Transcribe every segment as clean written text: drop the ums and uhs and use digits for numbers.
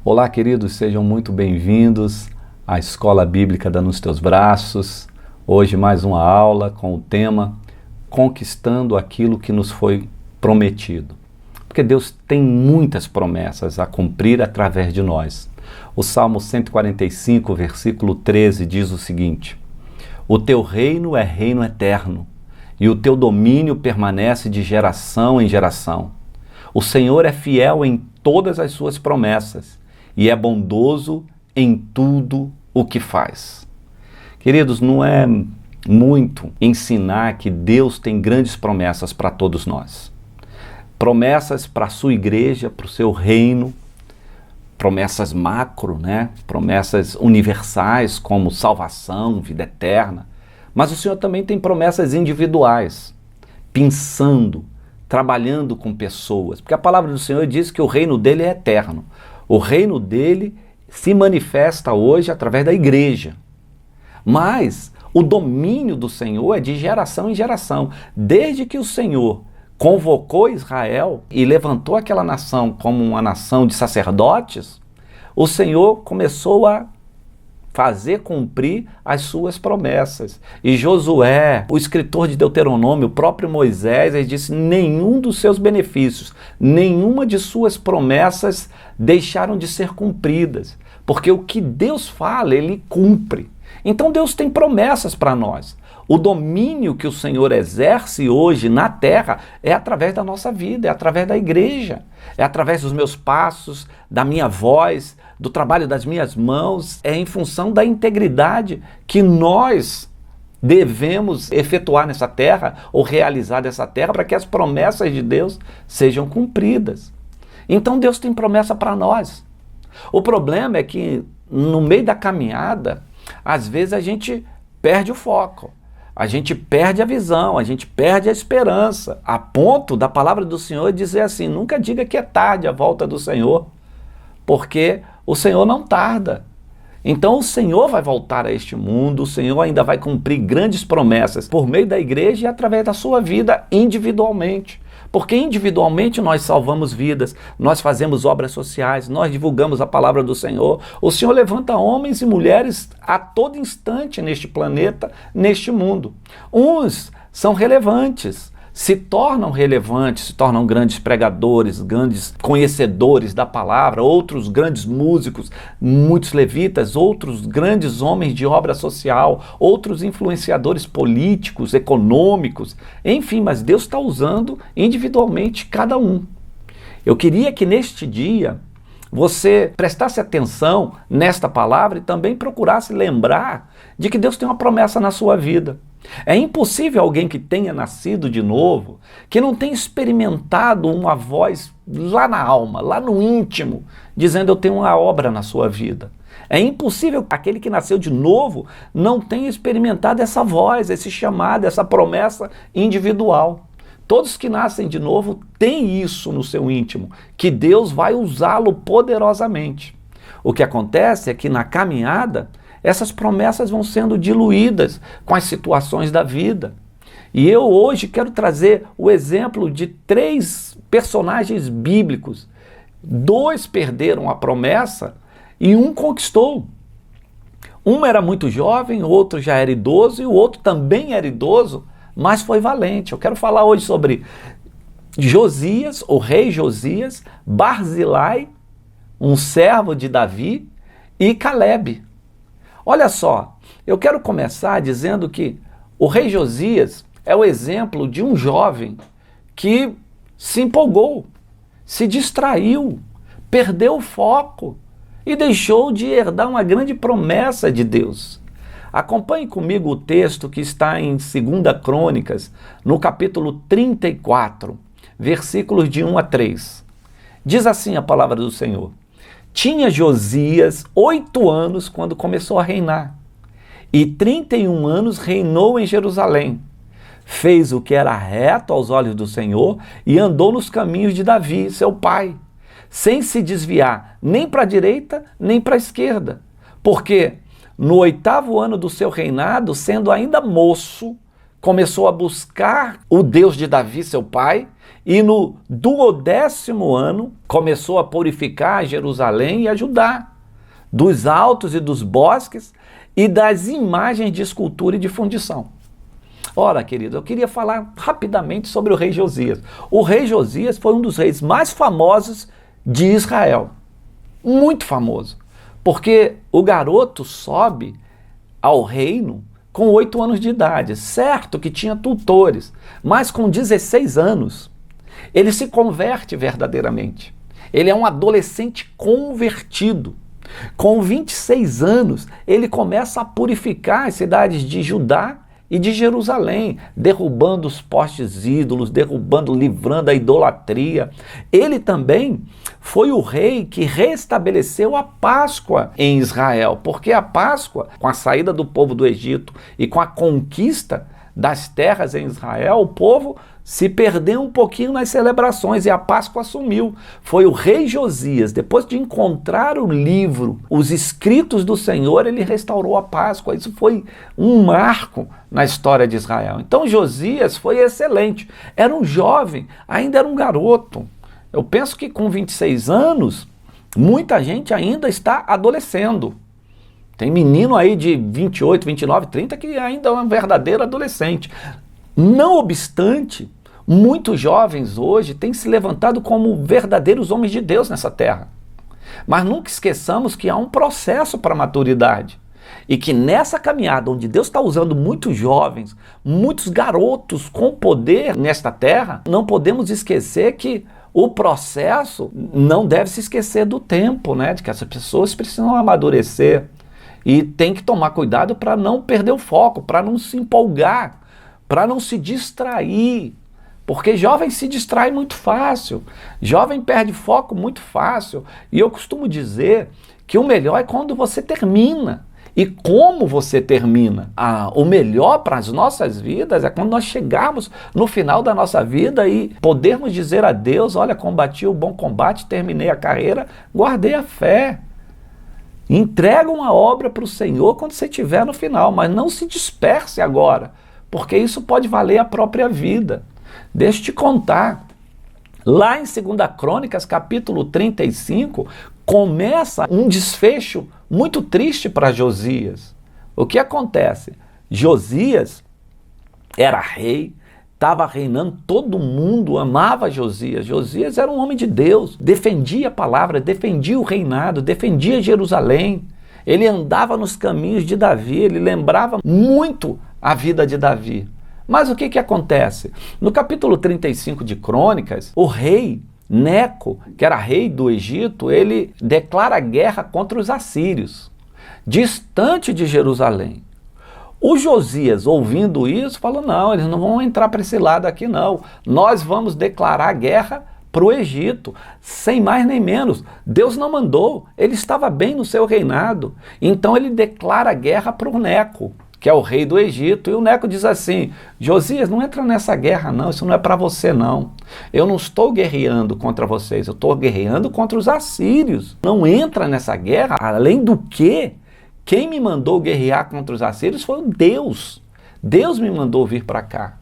Olá, queridos, sejam muito bem-vindos à Escola Bíblica da Nos Teus Braços. Hoje mais uma aula com o tema Conquistando aquilo que nos foi prometido. Porque Deus tem muitas promessas a cumprir através de nós. O Salmo 145, versículo 13 diz o seguinte: O teu reino é reino eterno, e o teu domínio permanece de geração em geração. O Senhor é fiel em todas as suas promessas e é bondoso em tudo o que faz. Queridos, não é muito ensinar que Deus tem grandes promessas para todos nós. Promessas para a sua igreja, para o seu reino, promessas macro, promessas universais como salvação, vida eterna. Mas o Senhor também tem promessas individuais, pensando, trabalhando com pessoas. Porque a palavra do Senhor diz que o reino dele é eterno. O reino dele se manifesta hoje através da igreja. Mas o domínio do Senhor é de geração em geração. Desde que o Senhor convocou Israel e levantou aquela nação como uma nação de sacerdotes, o Senhor começou a fazer cumprir as suas promessas. E Josué, o escritor de Deuteronômio, o próprio Moisés, ele disse: nenhum dos seus benefícios, nenhuma de suas promessas deixaram de ser cumpridas. Porque o que Deus fala, ele cumpre. Então Deus tem promessas para nós. O domínio que o Senhor exerce hoje na terra é através da nossa vida, é através da igreja, é através dos meus passos, da minha voz, do trabalho das minhas mãos, é em função da integridade que nós devemos efetuar nessa terra ou realizar nessa terra para que as promessas de Deus sejam cumpridas. Então Deus tem promessa para nós. O problema é que no meio da caminhada, às vezes a gente perde o foco. A gente perde a visão, a gente perde a esperança, a ponto da palavra do Senhor dizer assim: nunca diga que é tarde a volta do Senhor, porque o Senhor não tarda. Então o Senhor vai voltar a este mundo, o Senhor ainda vai cumprir grandes promessas por meio da igreja e através da sua vida individualmente. Porque individualmente nós salvamos vidas, nós fazemos obras sociais, nós divulgamos a palavra do Senhor. O Senhor levanta homens e mulheres a todo instante neste planeta, neste mundo. Uns são relevantes, se tornam relevantes, se tornam grandes pregadores, grandes conhecedores da palavra, outros grandes músicos, muitos levitas, outros grandes homens de obra social, outros influenciadores políticos, econômicos, enfim, mas Deus está usando individualmente cada um. Eu queria que neste dia você prestasse atenção nesta palavra e também procurasse lembrar de que Deus tem uma promessa na sua vida. É impossível alguém que tenha nascido de novo, que não tenha experimentado uma voz lá na alma, lá no íntimo, dizendo: eu tenho uma obra na sua vida. É impossível aquele que nasceu de novo não tenha experimentado essa voz, esse chamado, essa promessa individual. Todos que nascem de novo têm isso no seu íntimo, que Deus vai usá-lo poderosamente. O que acontece é que na caminhada, essas promessas vão sendo diluídas com as situações da vida. E eu hoje quero trazer o exemplo de 3 personagens bíblicos. 2 perderam a promessa e um conquistou. Um era muito jovem, o outro já era idoso e o outro também era idoso, mas foi valente. Eu quero falar hoje sobre Josias, o rei Josias, Barzilai, um servo de Davi, e Calebe. Olha só, eu quero começar dizendo que o rei Josias é o exemplo de um jovem que se empolgou, se distraiu, perdeu o foco e deixou de herdar uma grande promessa de Deus. Acompanhe comigo o texto que está em 2 Crônicas, no capítulo 34, versículos de 1 a 3. Diz assim a palavra do Senhor: Tinha Josias 8 anos quando começou a reinar, e 31 anos reinou em Jerusalém. Fez o que era reto aos olhos do Senhor e andou nos caminhos de Davi, seu pai, sem se desviar nem para a direita nem para a esquerda. Porque no 8º ano do seu reinado, sendo ainda moço, começou a buscar o Deus de Davi, seu pai, e no 12º ano começou a purificar Jerusalém e a Judá, dos altos e dos bosques e das imagens de escultura e de fundição. Ora, querido, eu queria falar rapidamente sobre o rei Josias. O rei Josias foi um dos reis mais famosos de Israel. Muito famoso. Porque o garoto sobe ao reino com 8 anos de idade. Certo que tinha tutores, mas com 16 anos ele se converte verdadeiramente. Ele é um adolescente convertido. Com 26 anos, ele começa a purificar as cidades de Judá e de Jerusalém, derrubando os postes ídolos, livrando a idolatria. Ele também foi o rei que restabeleceu a Páscoa em Israel, porque a Páscoa, com a saída do povo do Egito e com a conquista das terras em Israel, o povo se perdeu um pouquinho nas celebrações e a Páscoa sumiu. Foi o rei Josias, depois de encontrar o livro, os escritos do Senhor, ele restaurou a Páscoa. Isso foi um marco na história de Israel. Então Josias foi excelente. Era um jovem, ainda era um garoto. Eu penso que com 26 anos, muita gente ainda está adolescendo. Tem menino aí de 28, 29, 30 que ainda é um verdadeiro adolescente. Não obstante, muitos jovens hoje têm se levantado como verdadeiros homens de Deus nessa terra. Mas nunca esqueçamos que há um processo para a maturidade. E que nessa caminhada, onde Deus está usando muitos jovens, muitos garotos com poder nesta terra, não podemos esquecer que o processo não deve se esquecer do tempo, né? De que essas pessoas precisam amadurecer. E tem que tomar cuidado para não perder o foco, para não se empolgar, para não se distrair, porque jovem se distrai muito fácil, jovem perde foco muito fácil, e eu costumo dizer que o melhor é quando você termina, e como você termina. O melhor para as nossas vidas é quando nós chegarmos no final da nossa vida e podermos dizer a Deus, olha, combati o bom combate, terminei a carreira, guardei a fé. Entrega uma obra para o Senhor quando você estiver no final, mas não se disperse agora, porque isso pode valer a própria vida. Deixa eu te contar, lá em 2 Crônicas, capítulo 35, começa um desfecho muito triste para Josias. O que acontece? Josias era rei, estava reinando, todo mundo amava Josias. Josias era um homem de Deus, defendia a palavra, defendia o reinado, defendia Jerusalém. Ele andava nos caminhos de Davi, ele lembrava muito a vida de Davi. Mas o que acontece? No capítulo 35 de Crônicas, o rei Neco, que era rei do Egito, ele declara guerra contra os assírios, distante de Jerusalém. O Josias, ouvindo isso, falou, não, eles não vão entrar para esse lado aqui não, nós vamos declarar guerra para o Egito, sem mais nem menos. Deus não mandou, ele estava bem no seu reinado, então ele declara guerra para o Neco, que é o rei do Egito, e o Neco diz assim, Josias, não entra nessa guerra não, isso não é para você não, eu não estou guerreando contra vocês, eu estou guerreando contra os assírios, não entra nessa guerra, além do que, quem me mandou guerrear contra os assírios foi o Deus. Deus me mandou vir para cá.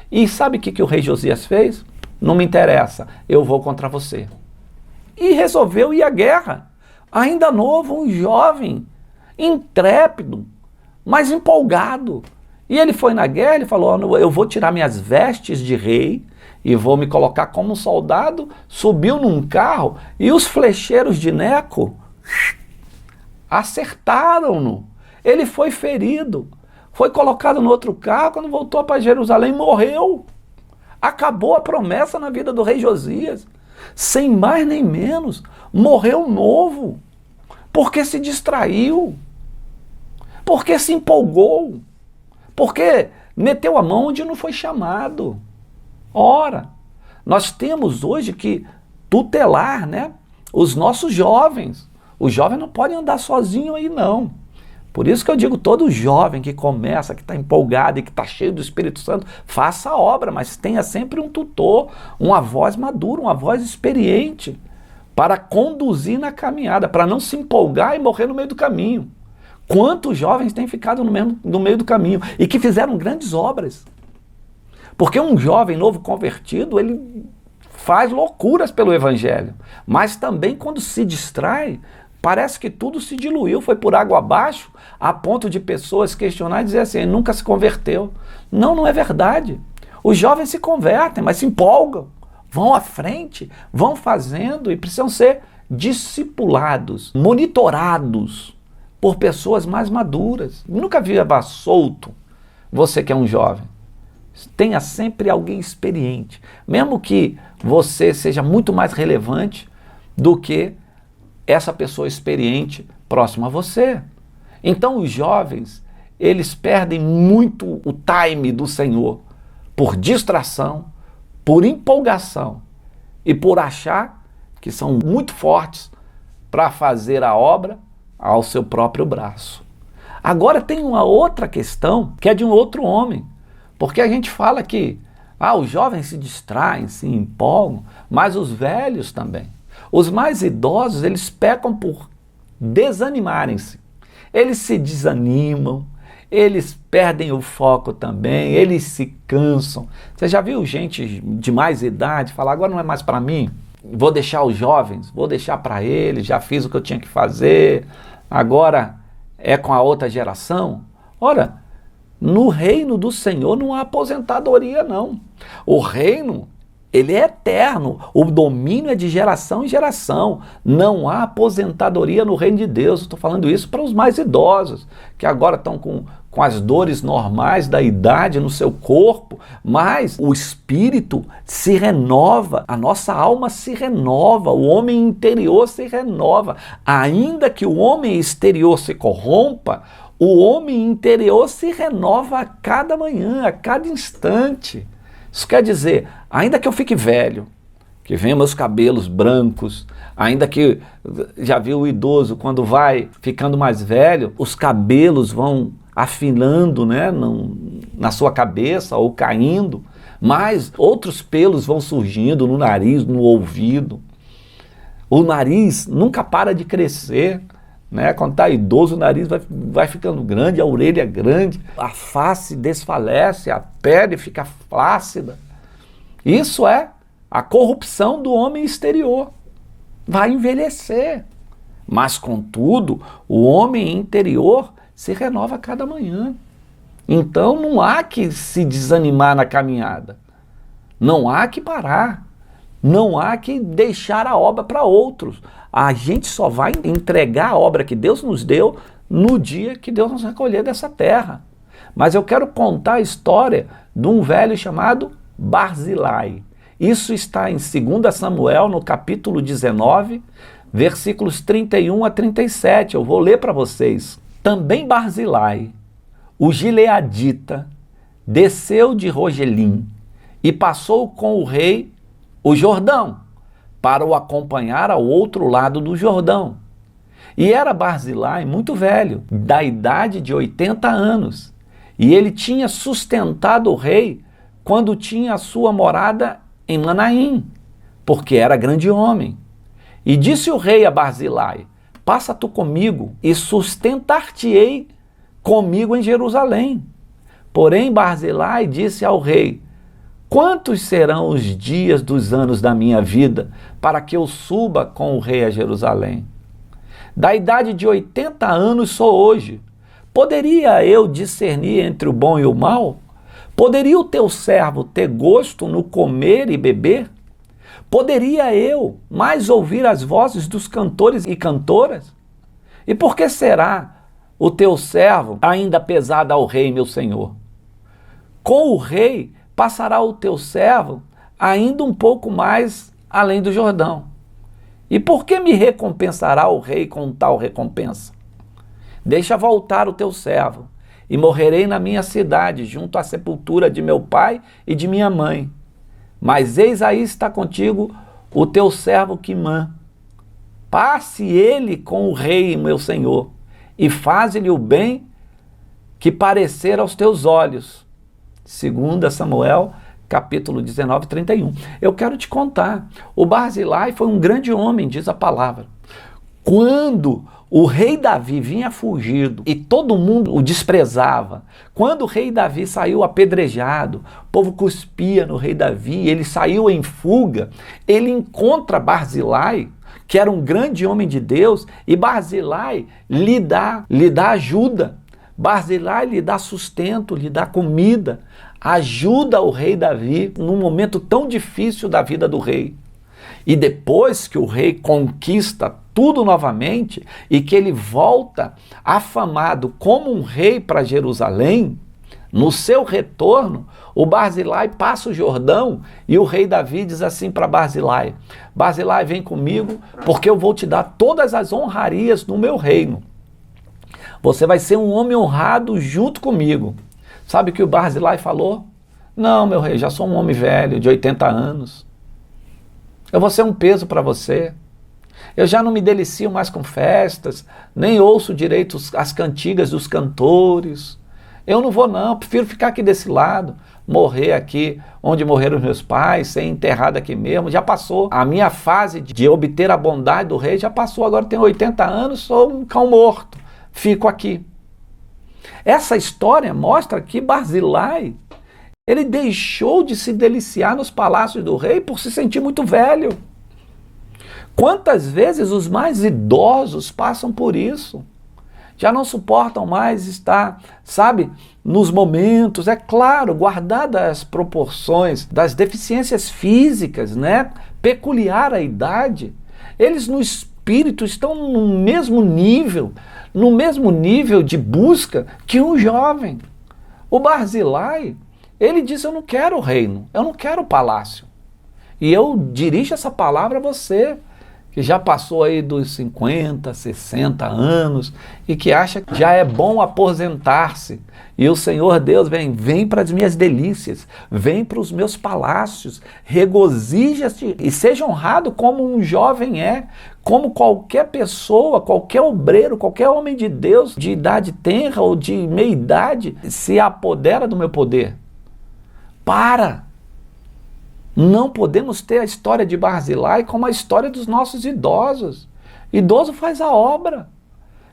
E sabe o que o rei Josias fez? Não me interessa, eu vou contra você. E resolveu ir à guerra. Ainda novo, um jovem, intrépido, mas empolgado. E ele foi na guerra, ele falou, eu vou tirar minhas vestes de rei e vou me colocar como um soldado. Subiu num carro e os flecheiros de Neco acertaram-no. Ele foi ferido, foi colocado no outro carro, quando voltou para Jerusalém, morreu. Acabou a promessa na vida do rei Josias. Sem mais nem menos, morreu novo, porque se distraiu, porque se empolgou, porque meteu a mão onde não foi chamado. Ora, nós temos hoje que tutelar, né, os nossos jovens. Os jovens não podem andar sozinhos aí não. Por isso que eu digo, todo jovem que começa, que está empolgado e que está cheio do Espírito Santo, faça a obra, mas tenha sempre um tutor, uma voz madura, uma voz experiente, para conduzir na caminhada, para não se empolgar e morrer no meio do caminho. Quantos jovens têm ficado no meio do caminho e que fizeram grandes obras? Porque um jovem novo convertido, ele faz loucuras pelo evangelho, mas também quando se distrai, parece que tudo se diluiu, foi por água abaixo, a ponto de pessoas questionar e dizer assim, ele nunca se converteu. Não, não é verdade. Os jovens se convertem, mas se empolgam, vão à frente, vão fazendo e precisam ser discipulados, monitorados por pessoas mais maduras. Nunca viva solto, você que é um jovem. Tenha sempre alguém experiente, mesmo que você seja muito mais relevante do que essa pessoa experiente próxima a você. Então os jovens, eles perdem muito o time do Senhor por distração, por empolgação e por achar que são muito fortes para fazer a obra ao seu próprio braço. Agora tem uma outra questão que é de um outro homem. Porque a gente fala que os jovens se distraem, se empolgam, mas os velhos também. Os mais idosos, eles pecam por desanimarem-se. Eles se desanimam, eles perdem o foco também, eles se cansam. Você já viu gente de mais idade falar, agora não é mais para mim? Vou deixar os jovens, vou deixar para eles, já fiz o que eu tinha que fazer, agora é com a outra geração? Ora, no reino do Senhor não há aposentadoria, não. O reino, ele é eterno. O domínio é de geração em geração. Não há aposentadoria no reino de Deus. Estou falando isso para os mais idosos, que agora estão com as dores normais da idade no seu corpo, mas o espírito se renova, a nossa alma se renova, o homem interior se renova. Ainda que o homem exterior se corrompa, o homem interior se renova a cada manhã, a cada instante. Isso quer dizer, ainda que eu fique velho, que venham meus cabelos brancos, ainda que, já viu o idoso, quando vai ficando mais velho, os cabelos vão afinando, né, na sua cabeça ou caindo, mas outros pelos vão surgindo no nariz, no ouvido. O nariz nunca para de crescer. Quando está idoso, o nariz vai ficando grande, a orelha é grande, a face desfalece, a pele fica flácida. Isso é a corrupção do homem exterior. Vai envelhecer. Mas, contudo, o homem interior se renova a cada manhã. Então não há que se desanimar na caminhada. Não há que parar. Não há que deixar a obra para outros. A gente só vai entregar a obra que Deus nos deu no dia que Deus nos recolher dessa terra. Mas eu quero contar a história de um velho chamado Barzilai. Isso está em 2 Samuel, no capítulo 19, versículos 31 a 37. Eu vou ler para vocês. Também Barzilai, o gileadita, desceu de Rogelim e passou com o rei o Jordão, para o acompanhar ao outro lado do Jordão. E era Barzilai muito velho, da idade de 80 anos, e ele tinha sustentado o rei quando tinha a sua morada em Manaim, porque era grande homem. E disse o rei a Barzilai, passa tu comigo e sustentar-te-ei comigo em Jerusalém. Porém Barzilai disse ao rei, quantos serão os dias dos anos da minha vida para que eu suba com o rei a Jerusalém? Da idade de 80 anos sou hoje. Poderia eu discernir entre o bom e o mal? Poderia o teu servo ter gosto no comer e beber? Poderia eu mais ouvir as vozes dos cantores e cantoras? E por que será o teu servo ainda pesado ao rei, meu senhor? Com o rei passará o teu servo ainda um pouco mais além do Jordão. E por que me recompensará o rei com tal recompensa? Deixa voltar o teu servo, e morrerei na minha cidade, junto à sepultura de meu pai e de minha mãe. Mas eis aí está contigo o teu servo Quimã. Passe ele com o rei, meu senhor, e faze-lhe o bem que parecer aos teus olhos. 2 Samuel, capítulo 19, 31. Eu quero te contar, o Barzilai foi um grande homem, diz a palavra. Quando o rei Davi vinha fugido e todo mundo o desprezava. Quando o rei Davi saiu apedrejado, o povo cuspia no rei Davi, ele saiu em fuga, ele encontra Barzilai, que era um grande homem de Deus, e Barzilai lhe dá ajuda. Barzilai lhe dá sustento, lhe dá comida, ajuda o rei Davi num momento tão difícil da vida do rei. E depois que o rei conquista tudo novamente e que ele volta afamado como um rei para Jerusalém, no seu retorno, o Barzilai passa o Jordão e o rei Davi diz assim para Barzilai: Barzilai, vem comigo porque eu vou te dar todas as honrarias no meu reino. Você vai ser um homem honrado junto comigo. Sabe o que o Barzilai falou? Não, meu rei, já sou um homem velho, de 80 anos. Eu vou ser um peso para você. Eu já não me delicio mais com festas, nem ouço direito as cantigas dos cantores. Eu não vou não, prefiro ficar aqui desse lado, morrer aqui onde morreram os meus pais, ser enterrado aqui mesmo. Já passou. A minha fase de obter a bondade do rei já passou, agora tenho 80 anos, sou um cão morto. Fico aqui. Essa história mostra que Barzilai, ele deixou de se deliciar nos palácios do rei por se sentir muito velho. Quantas vezes os mais idosos passam por isso? Já não suportam mais estar, sabe, nos momentos, é claro, guardadas as proporções das deficiências físicas, né, peculiar à idade. Eles no espírito estão no mesmo nível de busca que um jovem. O Barzilai, ele disse: eu não quero o reino, eu não quero o palácio. E eu dirijo essa palavra a você, que já passou aí dos 50, 60 anos e que acha que já é bom aposentar-se. E o Senhor Deus vem para as minhas delícias, vem para os meus palácios, regozija-se e seja honrado como um jovem é, como qualquer pessoa, qualquer obreiro, qualquer homem de Deus, de idade tenra ou de meia idade, se apodera do meu poder. Para! Não podemos ter a história de Barzilai como a história dos nossos idosos. Idoso faz a obra.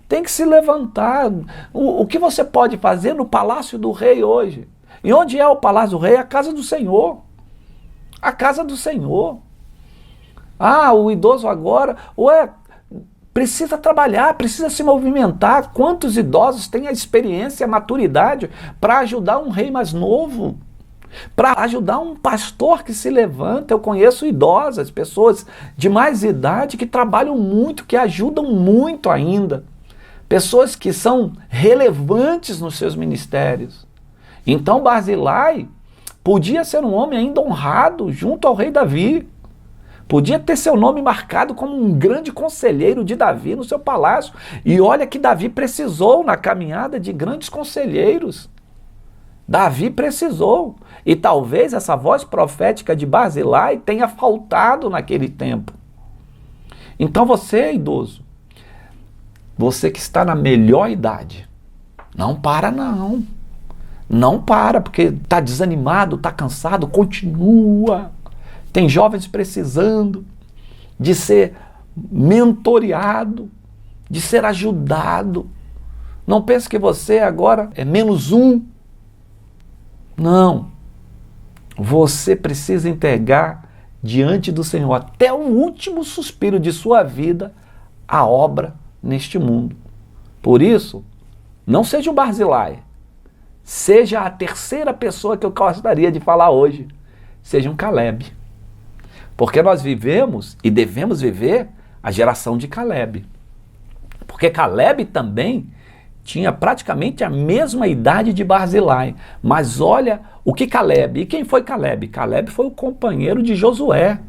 Tem que se levantar. O que você pode fazer no Palácio do Rei hoje? E onde é o Palácio do Rei? A casa do Senhor. A casa do Senhor. Ah, o idoso agora, precisa trabalhar, precisa se movimentar. Quantos idosos têm a experiência, a maturidade para ajudar um rei mais novo? Para ajudar um pastor que se levanta? Eu conheço idosas, pessoas de mais idade que trabalham muito, que ajudam muito ainda. Pessoas que são relevantes nos seus ministérios. Então Barzilai podia ser um homem ainda honrado junto ao rei Davi. Podia ter seu nome marcado como um grande conselheiro de Davi no seu palácio. E olha que Davi precisou na caminhada de grandes conselheiros. Davi precisou. E talvez essa voz profética de Barzilai tenha faltado naquele tempo. Então você, idoso, você que está na melhor idade, não para não. Não para, porque está desanimado, está cansado, continua. Tem jovens precisando de ser mentoreado, de ser ajudado. Não pense que você agora é menos um. Não. Você precisa entregar diante do Senhor até o último suspiro de sua vida a obra neste mundo. Por isso, não seja um Barzilai. Seja a terceira pessoa que eu gostaria de falar hoje. Seja um Caleb. Porque nós vivemos e devemos viver a geração de Caleb. Porque Caleb também tinha praticamente a mesma idade de Barzilai. Mas olha o que Caleb... E quem foi Caleb? Caleb foi o companheiro de Josué.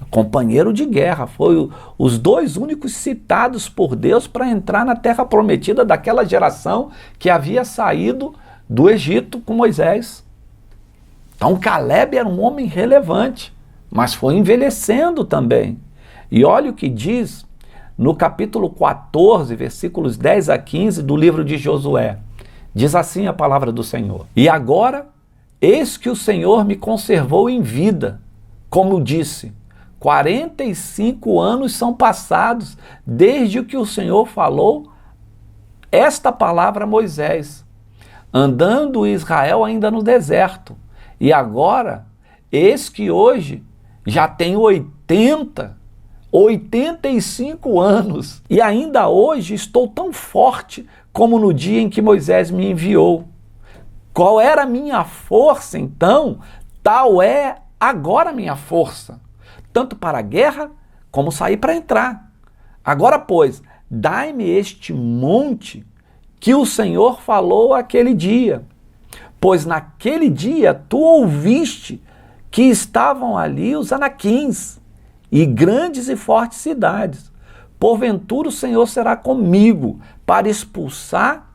Companheiro de guerra. Foi os dois únicos citados por Deus para entrar na terra prometida daquela geração que havia saído do Egito com Moisés. Então Caleb era um homem relevante, mas foi envelhecendo também. E olha o que diz no capítulo 14, versículos 10 a 15 do livro de Josué. Diz assim a palavra do Senhor: E agora, eis que o Senhor me conservou em vida, como disse, 45 anos são passados desde que o Senhor falou esta palavra a Moisés, andando Israel ainda no deserto. E agora, eis que hoje já tem 85 anos, e ainda hoje estou tão forte como no dia em que Moisés me enviou. Qual era a minha força então? Tal é agora a minha força, tanto para a guerra como sair para entrar. Agora, pois, dai-me este monte que o Senhor falou aquele dia, pois naquele dia tu ouviste que estavam ali os anaquins e grandes e fortes cidades. Porventura o Senhor será comigo para expulsar,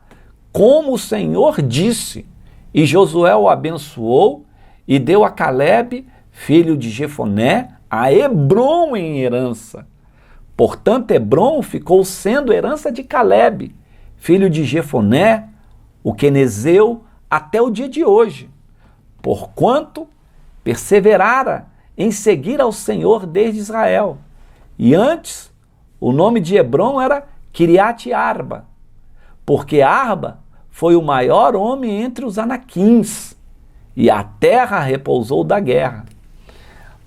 como o Senhor disse. E Josué o abençoou e deu a Calebe, filho de Jefoné, a Hebrom em herança. Portanto, Hebrom ficou sendo herança de Calebe, filho de Jefoné, o quenezeu, até o dia de hoje, porquanto perseverara em seguir ao Senhor desde Israel. E antes, o nome de Hebrom era Kiriat Arba, porque Arba foi o maior homem entre os anaquins, e a terra repousou da guerra.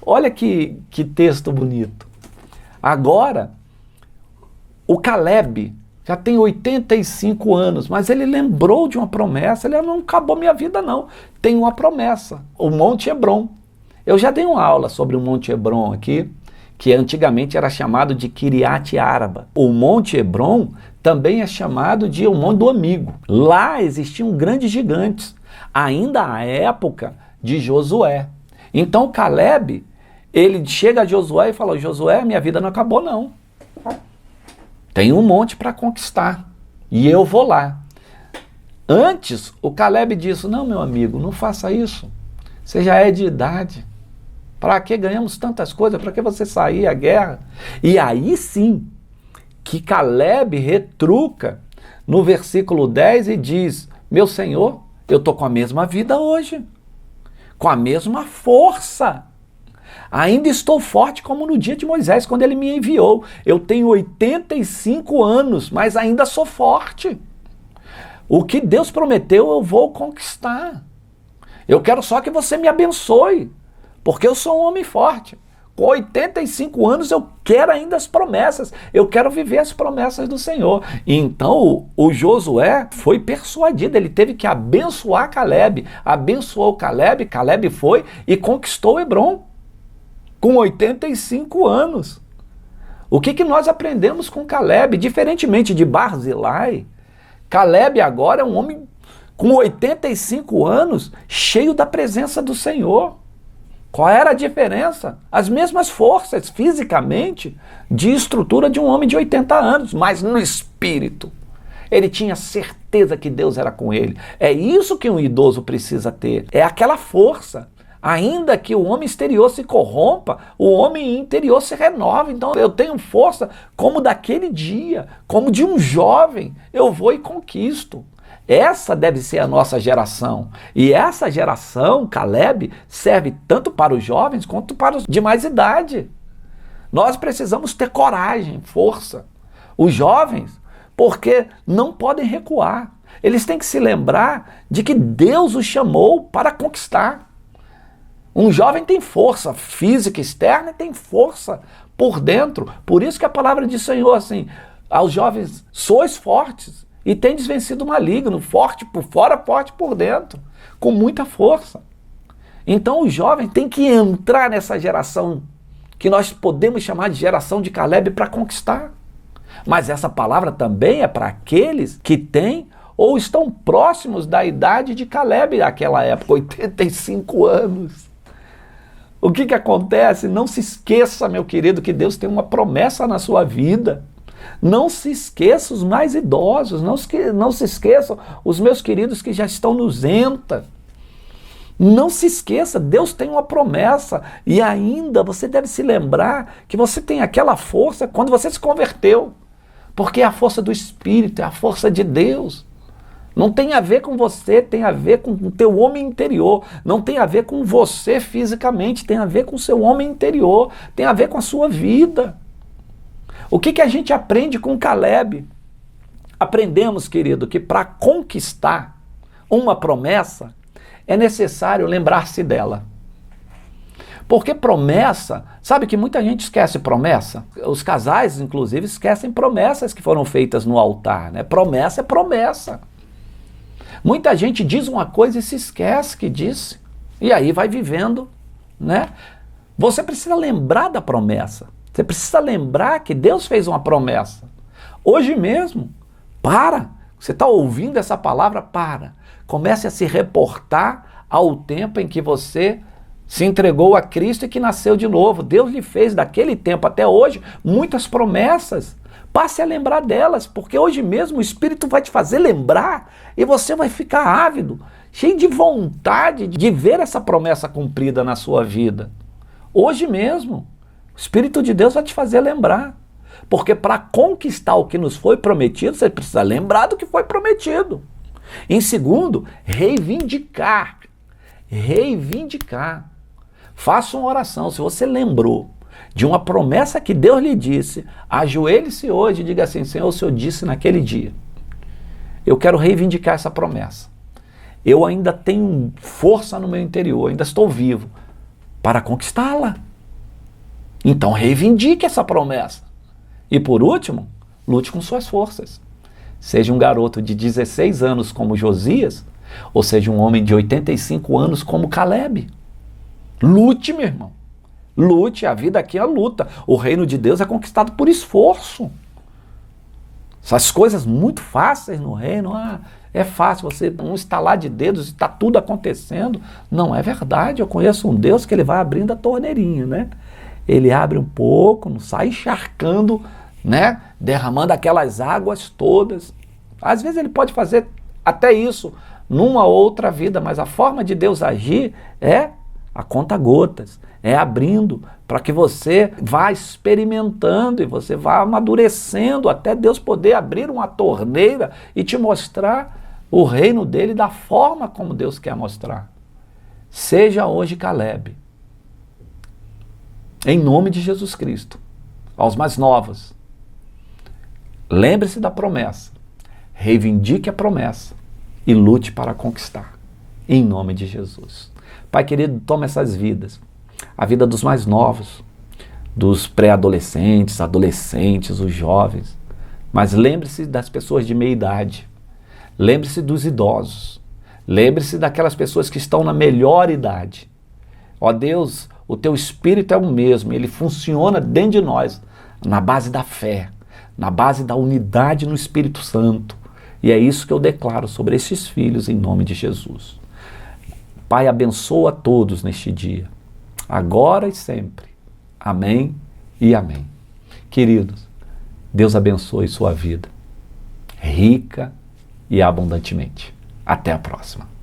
Olha que texto bonito. Agora, o Calebe já tem 85 anos, mas ele lembrou de uma promessa. Ele não acabou minha vida, não. Tem uma promessa, o Monte Hebrom. Eu já dei uma aula sobre o Monte Hebrom aqui, que antigamente era chamado de Kiriat Arba. O Monte Hebrom também é chamado de o Monte do Amigo. Lá existiam grandes gigantes, ainda à época de Josué. Então Calebe, ele chega a Josué e fala: Josué, minha vida não acabou não. Tem um monte para conquistar e eu vou lá. Antes, o Calebe disse: não, meu amigo, não faça isso. Você já é de idade. Para que ganhamos tantas coisas? Para que você sair à guerra? E aí sim, que Calebe retruca no versículo 10 e diz: meu Senhor, eu estou com a mesma vida hoje, com a mesma força. Ainda estou forte como no dia de Moisés, quando ele me enviou. Eu tenho 85 anos, mas ainda sou forte. O que Deus prometeu eu vou conquistar. Eu quero só que você me abençoe, porque eu sou um homem forte. Com 85 anos eu quero ainda as promessas, eu quero viver as promessas do Senhor. Então o Josué foi persuadido, ele teve que abençoar Calebe. Abençoou Calebe, Calebe foi e conquistou Hebrom. Com 85 anos. O que nós aprendemos com Calebe? Diferentemente de Barzilai, Calebe agora é um homem com 85 anos, cheio da presença do Senhor. Qual era a diferença? As mesmas forças, fisicamente, de estrutura de um homem de 80 anos, mas no espírito. Ele tinha certeza que Deus era com ele. É isso que um idoso precisa ter. É aquela força. Ainda que o homem exterior se corrompa, o homem interior se renova. Então eu tenho força como daquele dia, como de um jovem. Eu vou e conquisto. Essa deve ser a nossa geração. E essa geração, Calebe, serve tanto para os jovens quanto para os de mais idade. Nós precisamos ter coragem, força. Os jovens, porque não podem recuar. Eles têm que se lembrar de que Deus os chamou para conquistar. Um jovem tem força física externa e tem força por dentro. Por isso que a palavra diz, Senhor, assim, aos jovens: sois fortes e tendes vencido o maligno, forte por fora, forte por dentro, com muita força. Então o jovem tem que entrar nessa geração que nós podemos chamar de geração de Calebe para conquistar. Mas essa palavra também é para aqueles que têm ou estão próximos da idade de Calebe naquela época, 85 anos. O que acontece? Não se esqueça, meu querido, que Deus tem uma promessa na sua vida. Não se esqueça os mais idosos, não se esqueçam os meus queridos que já estão nos enta. Não se esqueça, Deus tem uma promessa. E ainda você deve se lembrar que você tem aquela força quando você se converteu. Porque é a força do Espírito, é a força de Deus. Não tem a ver com você, tem a ver com o teu homem interior. Não tem a ver com você fisicamente, tem a ver com o seu homem interior. Tem a ver com a sua vida. O que a gente aprende com Caleb? Aprendemos, querido, que para conquistar uma promessa é necessário lembrar-se dela. Porque promessa, sabe que muita gente esquece promessa? Os casais, inclusive, esquecem promessas que foram feitas no altar, né? Promessa é promessa. Muita gente diz uma coisa e se esquece que disse. E aí vai vivendo, né? Você precisa lembrar da promessa. Você precisa lembrar que Deus fez uma promessa. Hoje mesmo, para. Você está ouvindo essa palavra? Para. Comece a se reportar ao tempo em que você se entregou a Cristo e que nasceu de novo. Deus lhe fez daquele tempo até hoje muitas promessas. Passe a lembrar delas, porque hoje mesmo o Espírito vai te fazer lembrar e você vai ficar ávido, cheio de vontade de ver essa promessa cumprida na sua vida. Hoje mesmo, o Espírito de Deus vai te fazer lembrar. Porque para conquistar o que nos foi prometido, você precisa lembrar do que foi prometido. Em segundo, reivindicar. Reivindicar. Faça uma oração. Se você lembrou de uma promessa que Deus lhe disse, ajoelhe-se hoje e diga assim: Senhor, o Senhor disse naquele dia. Eu quero reivindicar essa promessa. Eu ainda tenho força no meu interior, ainda estou vivo para conquistá-la. Então reivindique essa promessa. E por último, lute com suas forças. Seja um garoto de 16 anos como Josias, ou seja um homem de 85 anos como Caleb. Lute, meu irmão. Lute, a vida aqui é a luta. O reino de Deus é conquistado por esforço. Essas coisas muito fáceis no reino, é fácil, você um estalar de dedos e está tudo acontecendo. Não é verdade, eu conheço um Deus que ele vai abrindo a torneirinha, né? Ele abre um pouco, não sai encharcando, né? Derramando aquelas águas todas. Às vezes ele pode fazer até isso numa outra vida, mas a forma de Deus agir é a conta-gotas, é abrindo para que você vá experimentando e você vá amadurecendo até Deus poder abrir uma torneira e te mostrar o reino dele da forma como Deus quer mostrar. Seja hoje Caleb. Em nome de Jesus Cristo. Aos mais novos, lembre-se da promessa, reivindique a promessa e lute para conquistar. Em nome de Jesus. Pai querido, toma essas vidas, a vida dos mais novos, dos pré-adolescentes, adolescentes, os jovens, mas lembre-se das pessoas de meia idade, lembre-se dos idosos, lembre-se daquelas pessoas que estão na melhor idade. Ó Deus, o teu Espírito é o mesmo, ele funciona dentro de nós, na base da fé, na base da unidade no Espírito Santo. E é isso que eu declaro sobre esses filhos em nome de Jesus. Pai, abençoa a todos neste dia, agora e sempre. Amém e amém. Queridos, Deus abençoe sua vida, rica e abundantemente. Até a próxima.